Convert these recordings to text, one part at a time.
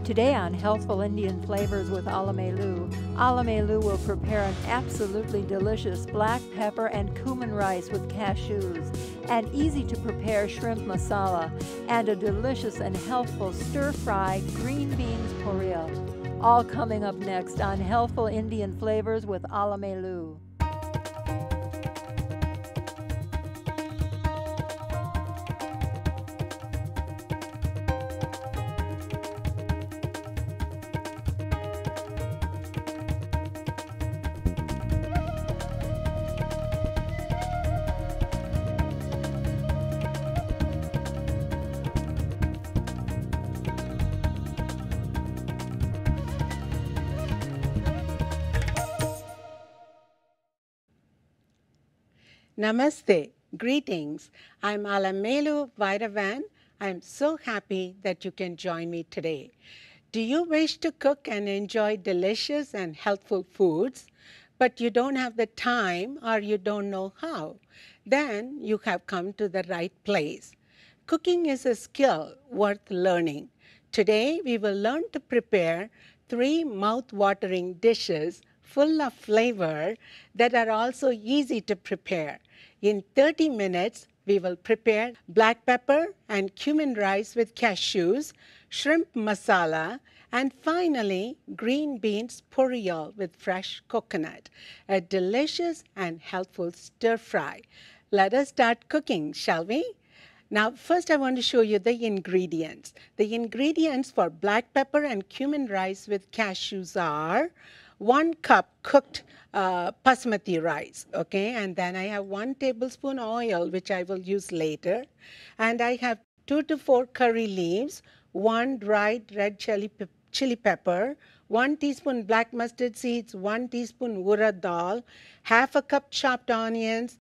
Today on Healthful Indian Flavors with Alamelu, Alamelu will prepare an absolutely delicious black pepper and cumin rice with cashews, an easy-to-prepare shrimp masala, and a delicious and healthful stir-fried green beans poriyal. All coming up next on Healthful Indian Flavors with Alamelu. Namaste, greetings. I'm Alamelu Vairavan. I'm so happy that you can join me today. Do you wish to cook and enjoy delicious and healthful foods, but you don't have the time or you don't know how? Then you have come to the right place. Cooking is a skill worth learning. Today we will learn to prepare 3 mouth-watering dishes full of flavor that are also easy to prepare. In 30 minutes, we will prepare black pepper and cumin rice with cashews, shrimp masala, and finally, green beans poriyal with fresh coconut. A delicious and healthful stir-fry. Let us start cooking, shall we? Now, first I want to show you the ingredients. The ingredients for black pepper and cumin rice with cashews are 1 cup cooked basmati rice, okay? And then I have 1 tablespoon oil, which I will use later. And I have 2 to 4 curry leaves, 1 dried red chili pepper, 1 teaspoon black mustard seeds, 1 teaspoon urad dal, half a cup chopped onions,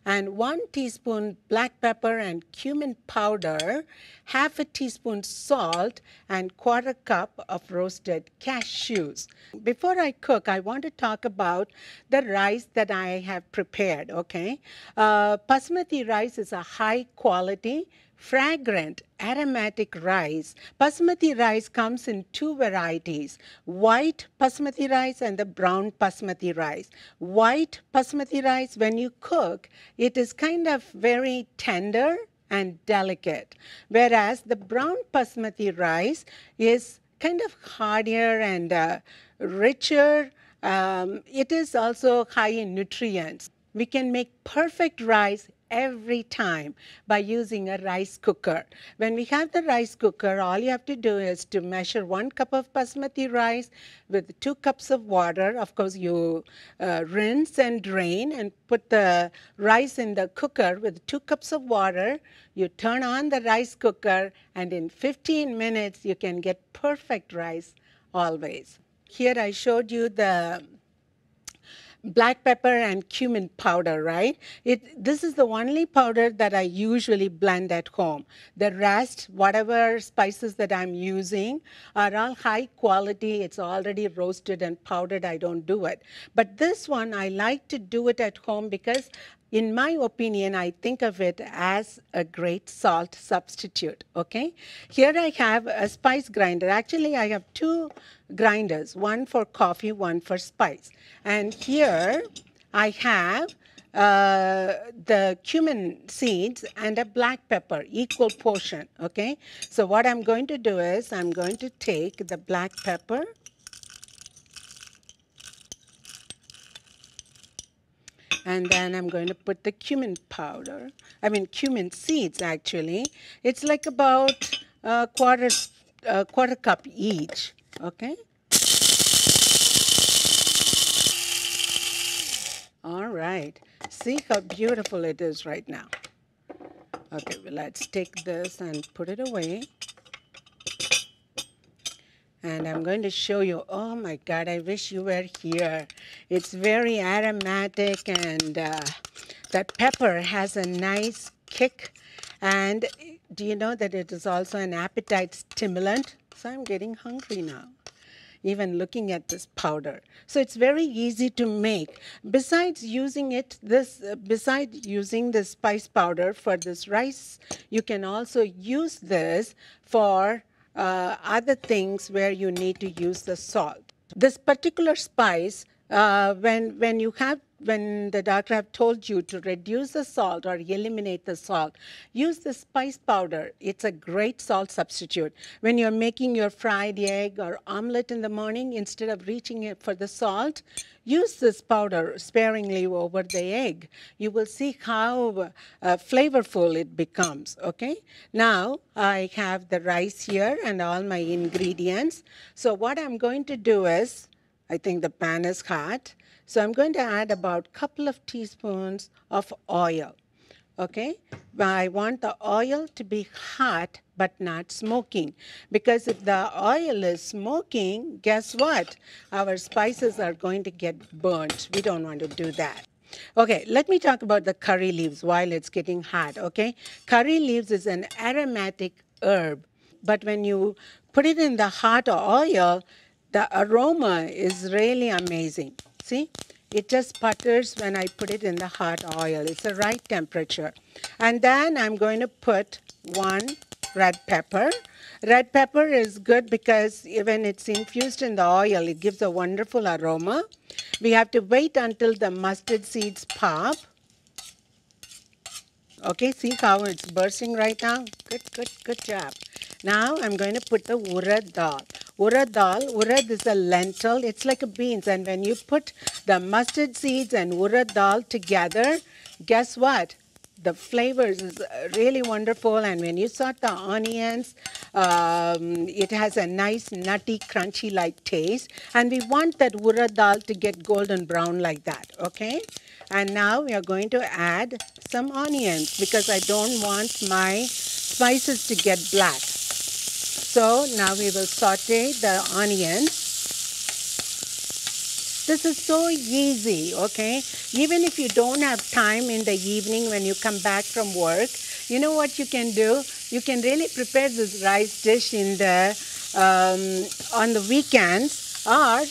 and 1 teaspoon black pepper and cumin powder, half a teaspoon salt, and 1/4 cup of roasted cashews. Before I cook, I want to talk about the rice that I have prepared, okay? Basmati rice is a high quality, fragrant, aromatic rice. Basmati rice comes in 2 varieties, white basmati rice and the brown basmati rice. White basmati rice, when you cook, it is kind of very tender and delicate, whereas the brown basmati rice is kind of hardier and richer. It is also high in nutrients. We can make perfect rice every time by using a rice cooker. When we have the rice cooker, all you have to do is to measure 1 cup of basmati rice with 2 cups of water. Of course, you rinse and drain and put the rice in the cooker with 2 cups of water. You turn on the rice cooker, and in 15 minutes, you can get perfect rice always. Here I showed you the black pepper and cumin powder, right? This is the only powder that I usually blend at home. The rest, whatever spices that I'm using, are all high quality. It's already roasted and powdered. I don't do it. But this one, I like to do it at home because, in my opinion, I think of it as a great salt substitute, okay? Here I have a spice grinder. Actually, I have 2 grinders, 1 for coffee, 1 for spice. And here I have the cumin seeds and a black pepper, equal portion, okay? So what I'm going to do is I'm going to take the black pepper, and then I'm going to put the cumin powder, cumin seeds actually. It's like about a quarter cup each, okay? All right, see how beautiful it is right now. Okay, well, let's take this and put it away. And I'm going to show you, oh my God, I wish you were here. It's very aromatic, and that pepper has a nice kick. And do you know that it is also an appetite stimulant? So I'm getting hungry now, even looking at this powder. So it's very easy to make. Besides using the spice powder for this rice, you can also use this for other things where you need to use the salt. This particular spice, when the doctor have told you to reduce the salt or eliminate the salt, use the spice powder. It's a great salt substitute. When you're making your fried egg or omelet in the morning, instead of reaching it for the salt, use this powder sparingly over the egg. You will see how flavorful it becomes, okay? Now, I have the rice here and all my ingredients. So what I'm going to do is, I think the pan is hot. So I'm going to add about a couple of teaspoons of oil, okay? I want the oil to be hot but not smoking, because if the oil is smoking, guess what? Our spices are going to get burnt. We don't want to do that. Okay, let me talk about the curry leaves while it's getting hot, okay? Curry leaves is an aromatic herb, but when you put it in the hot oil, the aroma is really amazing. See, it just sputters when I put it in the hot oil. It's the right temperature. And then I'm going to put 1 red pepper. Red pepper is good because when it's infused in the oil, it gives a wonderful aroma. We have to wait until the mustard seeds pop. Okay, see how it's bursting right now? Good job. Now I'm going to put the urad dal. Urad is a lentil. It's like a beans. And when you put the mustard seeds and urad dal together, guess what? The flavors is really wonderful. And when you saute the onions, it has a nice nutty, crunchy like taste. And we want that urad dal to get golden brown like that, okay? And now we are going to add some onions because I don't want my spices to get black. So now we will saute the onions. This is so easy, okay? Even if you don't have time in the evening when you come back from work, you know what you can do? You can really prepare this rice dish in the on the weekends or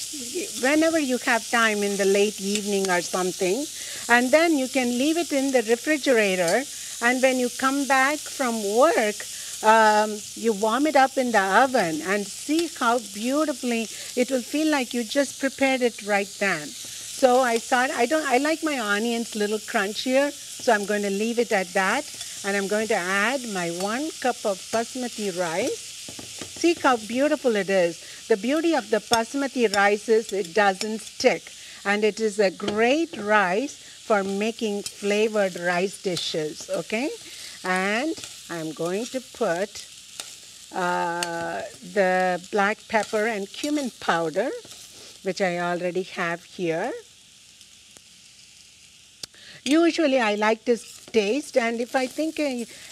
whenever you have time in the late evening or something. And then you can leave it in the refrigerator. And when you come back from work, you warm it up in the oven and see how beautifully it will feel like you just prepared it right then. So I like my onions a little crunchier, so I'm going to leave it at that. And I'm going to add my 1 cup of basmati rice. See how beautiful it is. The beauty of the basmati rice is it doesn't stick. And it is a great rice for making flavored rice dishes, okay? And I'm going to put the black pepper and cumin powder, which I already have here. Usually I like this taste, and if I think,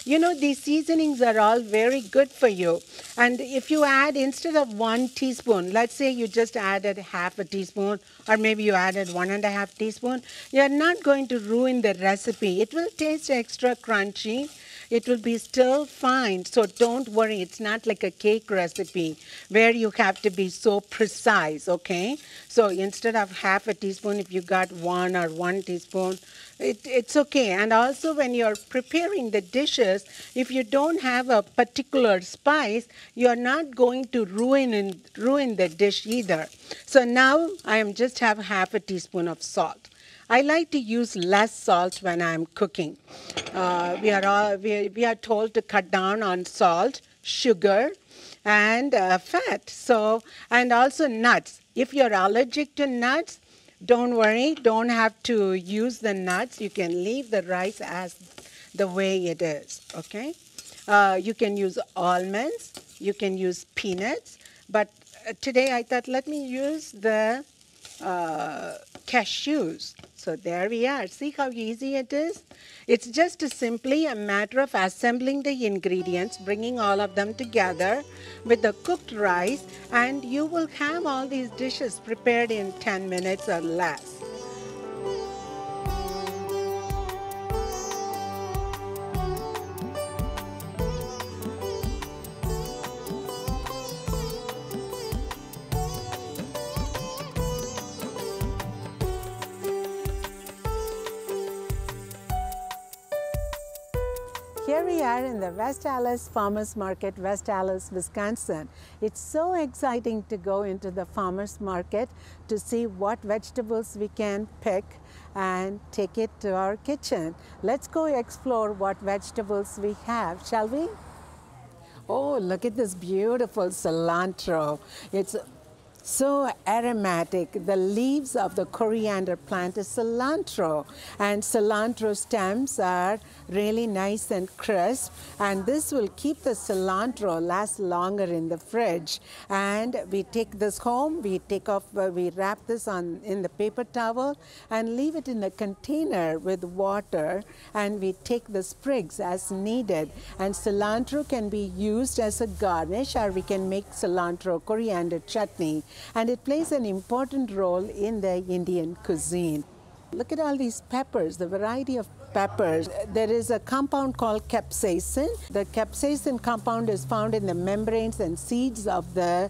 you know, these seasonings are all very good for you. And if you add, instead of 1 teaspoon, let's say you just added half a teaspoon, or maybe you added 1.5 teaspoon, you're not going to ruin the recipe. It will taste extra crunchy. It will be still fine, so don't worry. It's not like a cake recipe where you have to be so precise, okay? So instead of half a teaspoon, if you got 1 or 1 teaspoon, it's okay. And also when you're preparing the dishes, if you don't have a particular spice, you're not going to ruin the dish either. So now I just have half a teaspoon of salt. I like to use less salt when I'm cooking. We are told to cut down on salt, sugar, and fat. So, and also nuts. If you're allergic to nuts, don't worry, don't have to use the nuts. You can leave the rice as the way it is, okay? You can use almonds, you can use peanuts, but today I thought let me use the cashews. So there we are. See how easy it is? It's just simply a matter of assembling the ingredients, bringing all of them together with the cooked rice, and you will have all these dishes prepared in 10 minutes or less. Here we are in the West Allis Farmers Market, West Allis, Wisconsin. It's so exciting to go into the farmers market to see what vegetables we can pick and take it to our kitchen. Let's go explore what vegetables we have, shall we? Oh, look at this beautiful cilantro. It's so aromatic. The leaves of the coriander plant is cilantro, and cilantro stems are really nice and crisp, and this will keep the cilantro last longer in the fridge. And we take this home, we wrap this in the paper towel and leave it in a container with water, and we take the sprigs as needed. And cilantro can be used as a garnish, or we can make cilantro coriander chutney, and it plays an important role in the Indian cuisine. Look at all these peppers, the variety of peppers. There is a compound called capsaicin. The capsaicin compound is found in the membranes and seeds of the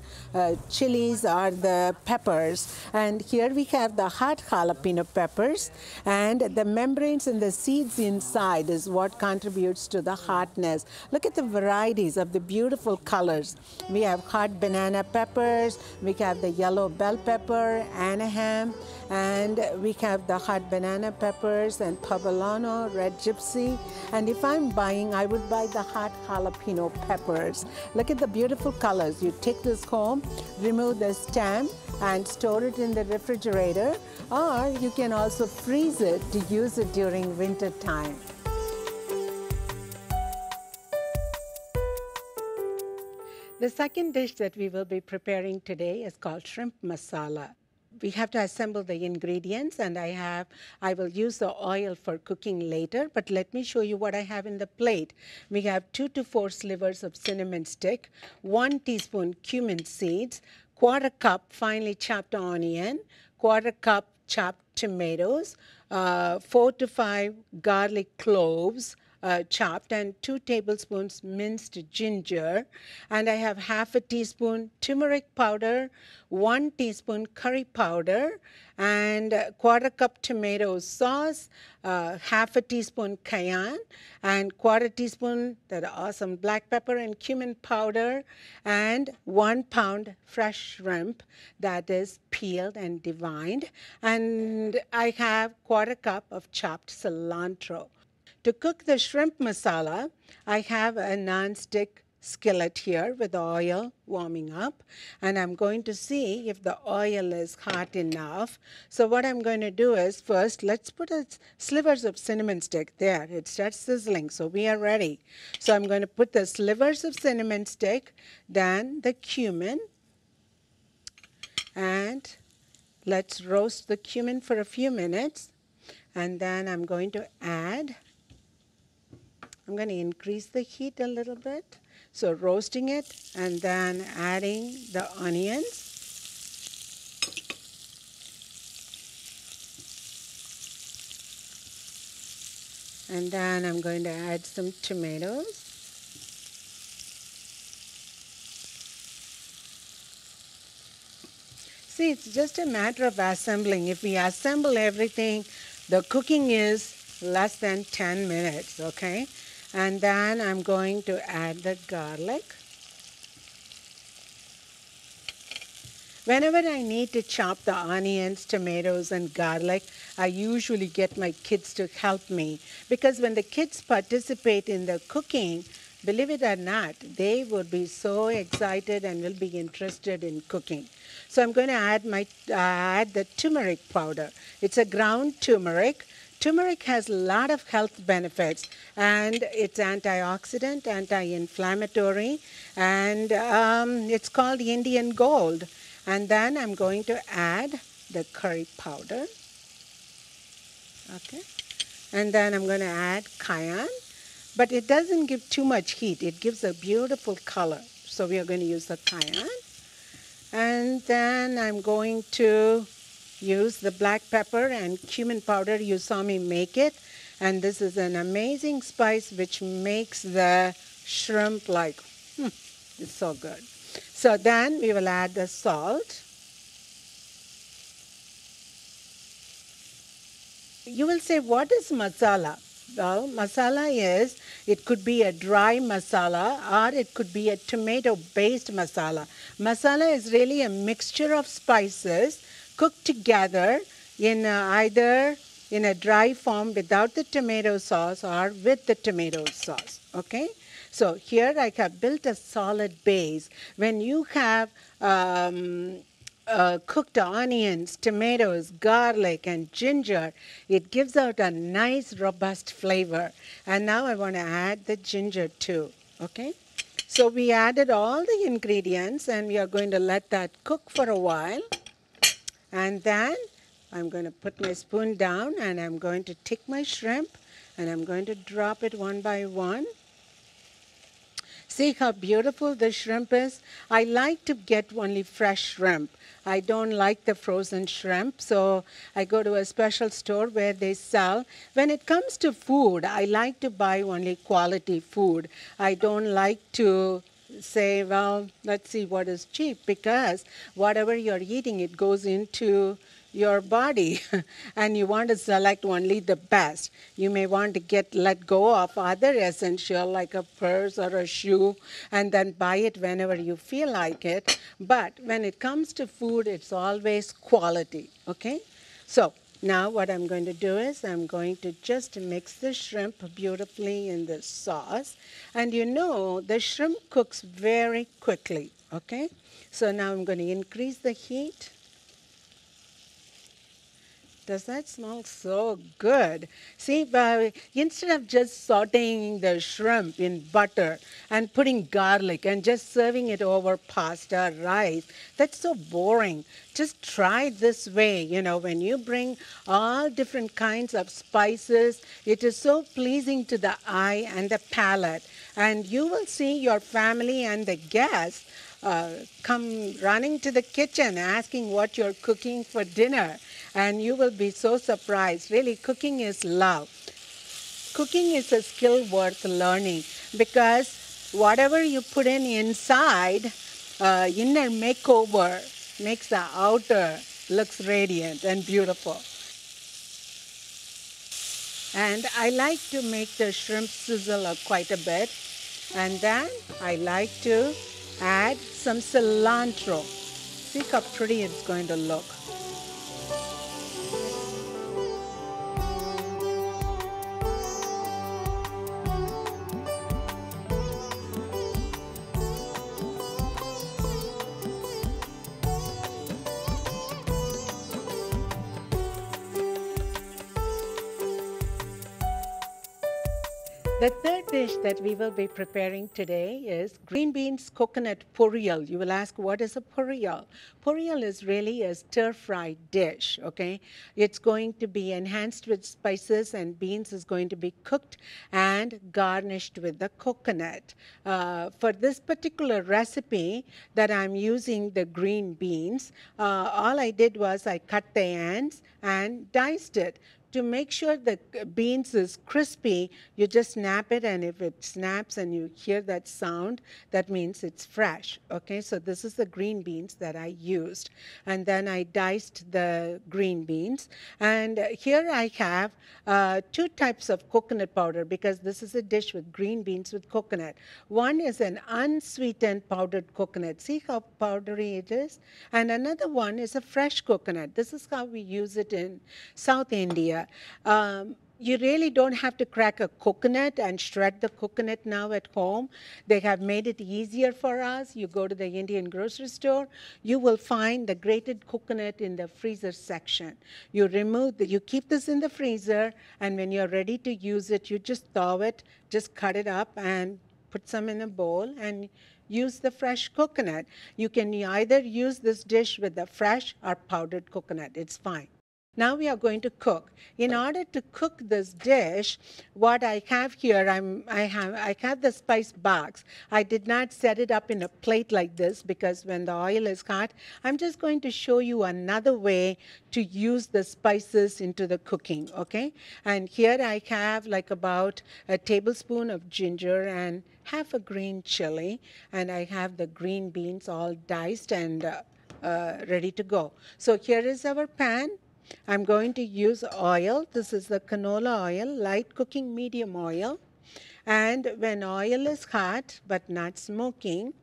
chilies or the peppers. And here we have the hot jalapeno peppers, and the membranes and the seeds inside is what contributes to the hotness. Look at the varieties of the beautiful colors. We have hot banana peppers, we have the yellow bell pepper, Anaheim, and we have the hot banana peppers and poblano, red gypsy. And if I'm buying, I would buy the hot jalapeno peppers. Look at the beautiful colors. You take this home, remove the stem, and store it in the refrigerator, or you can also freeze it to use it during winter time. The second dish that we will be preparing today is called shrimp masala. We have to assemble the ingredients, and I will use the oil for cooking later, but let me show you what I have in the plate. We have 2 to 4 slivers of cinnamon stick, 1 teaspoon cumin seeds, 1/4 cup finely chopped onion, 1/4 cup chopped tomatoes, 4 to 5 garlic cloves, chopped, and 2 tablespoons minced ginger, and I have 1/2 teaspoon turmeric powder, 1 teaspoon curry powder, and 1/4 cup tomato sauce, 1/2 teaspoon cayenne, and 1/4 teaspoon that awesome black pepper and cumin powder, and 1 pound fresh shrimp that is peeled and deveined, and I have 1/4 cup of chopped cilantro. To cook the shrimp masala, I have a non-stick skillet here with oil warming up, and I'm going to see if the oil is hot enough. So what I'm going to do is, first let's put slivers of cinnamon stick there. It starts sizzling, so we are ready. So I'm going to put the slivers of cinnamon stick, then the cumin, and let's roast the cumin for a few minutes, and then I'm going to increase the heat a little bit. So roasting it, and then adding the onions. And then I'm going to add some tomatoes. See, it's just a matter of assembling. If we assemble everything, the cooking is less than 10 minutes, okay? And then I'm going to add the garlic. Whenever I need to chop the onions, tomatoes, and garlic, I usually get my kids to help me, because when the kids participate in the cooking, believe it or not, they will be so excited and will be interested in cooking. So I'm going to add the turmeric powder. It's a ground turmeric. Turmeric has a lot of health benefits, and it's antioxidant, anti-inflammatory, and it's called Indian gold. And then I'm going to add the curry powder. Okay. And then I'm going to add cayenne, but it doesn't give too much heat. It gives a beautiful color. So we are going to use the cayenne. And then I'm going to use the black pepper and cumin powder. You saw me make it, and this is an amazing spice which makes the shrimp like, it's so good. So then we will add the salt. You will say, what is masala? Well, masala is, it could be a dry masala or it could be a tomato-based masala. Masala is really a mixture of spices cooked together in either in a dry form without the tomato sauce or with the tomato sauce, okay? So here I have built a solid base. When you have cooked onions, tomatoes, garlic, and ginger, it gives out a nice robust flavor. And now I want to add the ginger too, okay? So we added all the ingredients and we are going to let that cook for a while. And then I'm going to put my spoon down and I'm going to take my shrimp and I'm going to drop it one by one. See how beautiful the shrimp is? I like to get only fresh shrimp. I don't like the frozen shrimp, so I go to a special store where they sell. When it comes to food, I like to buy only quality food. I don't like to say, well, let's see what is cheap, because whatever you're eating, it goes into your body and you want to select only the best. You may want to let go of other essential like a purse or a shoe and then buy it whenever you feel like it. But when it comes to food, it's always quality, okay? So now what I'm going to do is I'm going to just mix the shrimp beautifully in the sauce. And you know, the shrimp cooks very quickly, okay? So now I'm going to increase the heat. Does that smell so good? See, instead of just sauteing the shrimp in butter and putting garlic and just serving it over pasta, rice, that's so boring. Just try this way. You know, when you bring all different kinds of spices, it is so pleasing to the eye and the palate. And you will see your family and the guests come running to the kitchen asking what you're cooking for dinner. And you will be so surprised. Really, cooking is love. Cooking is a skill worth learning because whatever you put in inside, inner makeover makes the outer looks radiant and beautiful. And I like to make the shrimp sizzle quite a bit. And then I like to add some cilantro. See how pretty it's going to look. The third dish that we will be preparing today is Green Beans Coconut Poriyal. You will ask, what is a poriyal? Poriyal is really a stir-fried dish, okay? It's going to be enhanced with spices and beans is going to be cooked and garnished with the coconut. For this particular recipe that I'm using the green beans, all I did was I cut the ends and diced it. To make sure the beans is crispy, you just snap it, and if it snaps and you hear that sound, that means it's fresh, okay? So this is the green beans that I used. And then I diced the green beans. And here I have two types of coconut powder because this is a dish with green beans with coconut. One is an unsweetened powdered coconut. See how powdery it is? And another one is a fresh coconut. This is how we use it in South India. You really don't have to crack a coconut and shred the coconut now at home. They have made it easier for us. You go to the Indian grocery store, you will find the grated coconut in the freezer section. You keep this in the freezer, and when you're ready to use it, you just thaw it, just cut it up and put some in a bowl and use the fresh coconut. You can either use this dish with the fresh or powdered coconut. It's fine. Now we are going to cook. In order to cook this dish, what I have here, I have the spice box. I did not set it up in a plate like this because when the oil is hot, I'm just going to show you another way to use the spices into the cooking, okay? And here I have like about a tablespoon of ginger and half a green chili, and I have the green beans all diced and ready to go. So here is our pan. I'm going to use oil. This is the canola oil, light cooking medium oil. And when oil is hot but not smoking,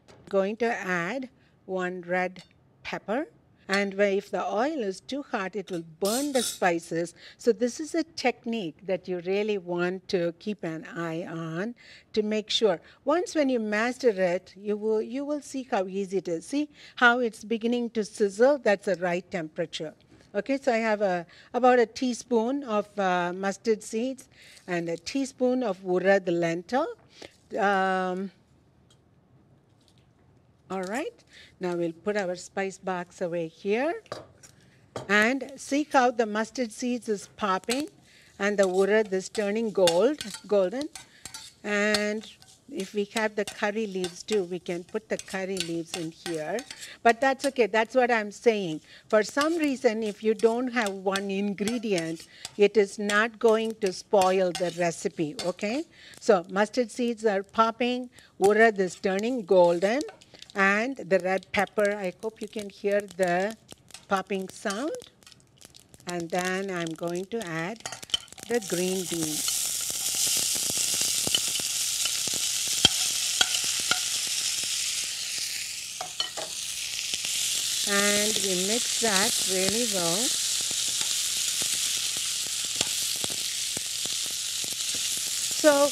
I'm going to add 1 red pepper. And if the oil is too hot, it will burn the spices. So this is a technique that you really want to keep an eye on to make sure. Once when you master it, you will see how easy it is. See how it's beginning to sizzle? That's the right temperature. Okay, so I have about a teaspoon of mustard seeds and a teaspoon of urad lentil. All right, now we'll put our spice box away here. And see how the mustard seeds is popping and the urad is turning golden. And if we have the curry leaves too, we can put the curry leaves in here. But that's okay, that's what I'm saying. For some reason, if you don't have one ingredient, it is not going to spoil the recipe, okay? So mustard seeds are popping, urad is turning golden, and the red pepper, I hope you can hear the popping sound. And then I'm going to add the green beans. And we mix that really well. So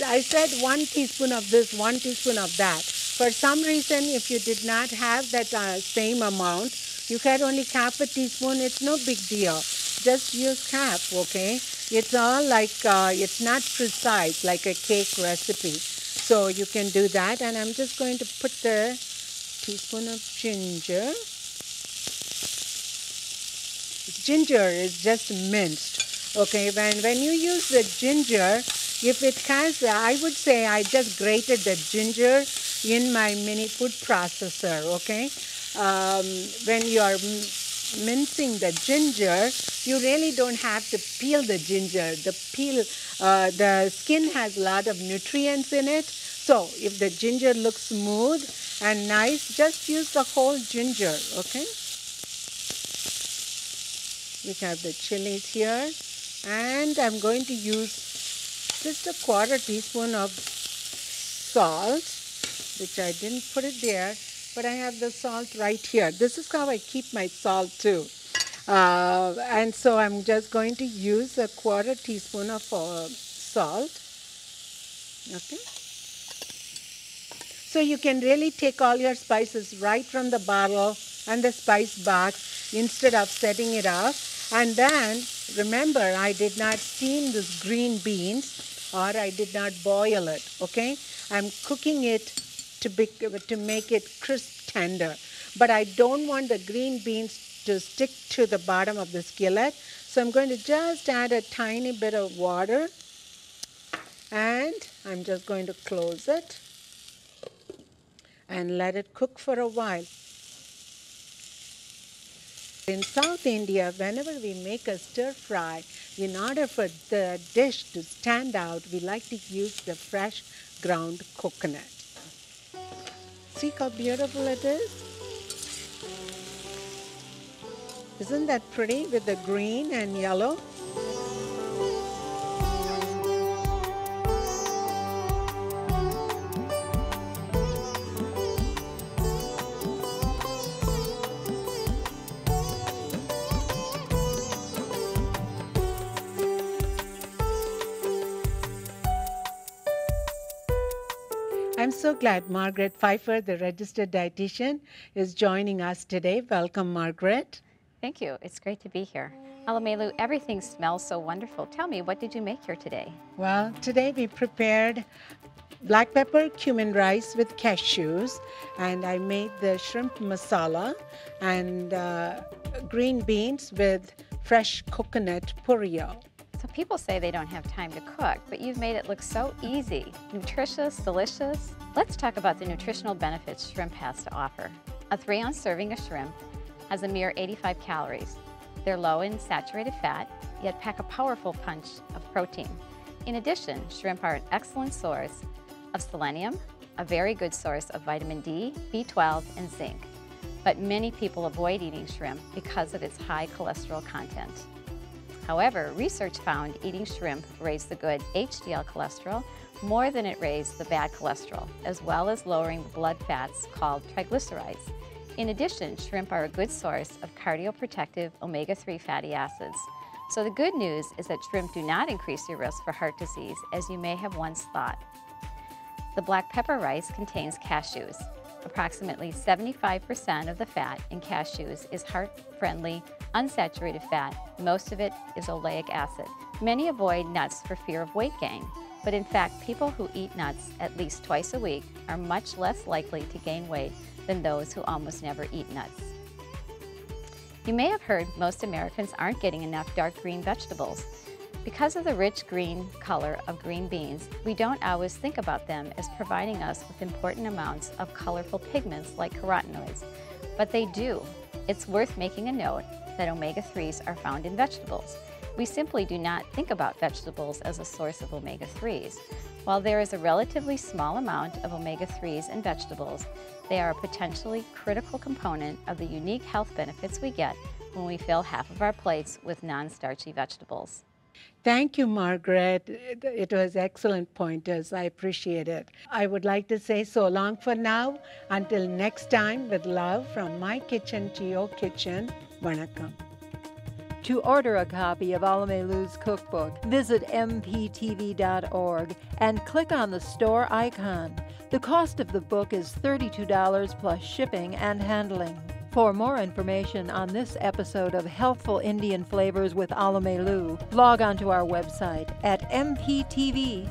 I said 1 teaspoon of this, 1 teaspoon of that. For some reason, if you did not have that same amount, you had only half a teaspoon, it's no big deal. Just use half, okay? It's all like, it's not precise like a cake recipe. So you can do that. And I'm just going to put the teaspoon of ginger. Ginger is just minced, okay? When you use the ginger, if it has, I would say I just grated the ginger in my mini food processor, okay? When you are mincing the ginger, you really don't have to peel the ginger. The skin has a lot of nutrients in it. So if the ginger looks smooth and nice, just use the whole ginger, okay? We have the chilies here, and I'm going to use just a 1/4 teaspoon of salt, which I didn't put it there, but I have the salt right here. This is how I keep my salt too. And so I'm just going to use a 1/4 teaspoon of salt. Okay. So you can really take all your spices right from the bottle and the spice box instead of setting it up. And then remember, I did not steam this green beans or I did not boil it, okay? I'm cooking it to make it crisp tender. But I don't want the green beans to stick to the bottom of the skillet. So I'm going to just add a tiny bit of water and I'm just going to close it and let it cook for a while. In South India, whenever we make a stir fry, in order for the dish to stand out, we like to use the fresh ground coconut. See how beautiful it is? Isn't that pretty with the green and yellow? I'm so glad Margaret Pfeiffer, the registered dietitian, is joining us today. Welcome, Margaret. Thank you. It's great to be here. Alamelu, everything smells so wonderful. Tell me, what did you make here today? Well, today we prepared black pepper cumin rice with cashews, and I made the shrimp masala and green beans with fresh coconut poriyal. So people say they don't have time to cook, but you've made it look so easy, nutritious, delicious. Let's talk about the nutritional benefits shrimp has to offer. A 3-ounce serving of shrimp has a mere 85 calories. They're low in saturated fat, yet pack a powerful punch of protein. In addition, shrimp are an excellent source of selenium, a very good source of vitamin D, B12, and zinc. but many people avoid eating shrimp because of its high cholesterol content. However, research found eating shrimp raised the good HDL cholesterol more than it raised the bad cholesterol, as well as lowering the blood fats called triglycerides. In addition, shrimp are a good source of cardioprotective omega-3 fatty acids. So the good news is that shrimp do not increase your risk for heart disease, as you may have once thought. The black pepper rice contains cashews. Approximately 75% of the fat in cashews is heart-friendly, unsaturated fat. Most of it is oleic acid. Many avoid nuts for fear of weight gain, but in fact, people who eat nuts at least twice a week are much less likely to gain weight than those who almost never eat nuts. You may have heard most Americans aren't getting enough dark green vegetables. Because of the rich green color of green beans, we don't always think about them as providing us with important amounts of colorful pigments like carotenoids, but they do. It's worth making a note that omega-3s are found in vegetables. We simply do not think about vegetables as a source of omega-3s. While there is a relatively small amount of omega-3s in vegetables, they are a potentially critical component of the unique health benefits we get when we fill half of our plates with non-starchy vegetables. Thank you, Margaret. It was excellent pointers. I appreciate it. I would like to say so long for now. Until next time, with love from my kitchen to your kitchen. Vanakkam. To order a copy of Alamelu's cookbook, visit mptv.org and click on the store icon. The cost of the book is $32 plus shipping and handling. For more information on this episode of Healthful Indian Flavors with Alamelu, log on to our website at mptv.org.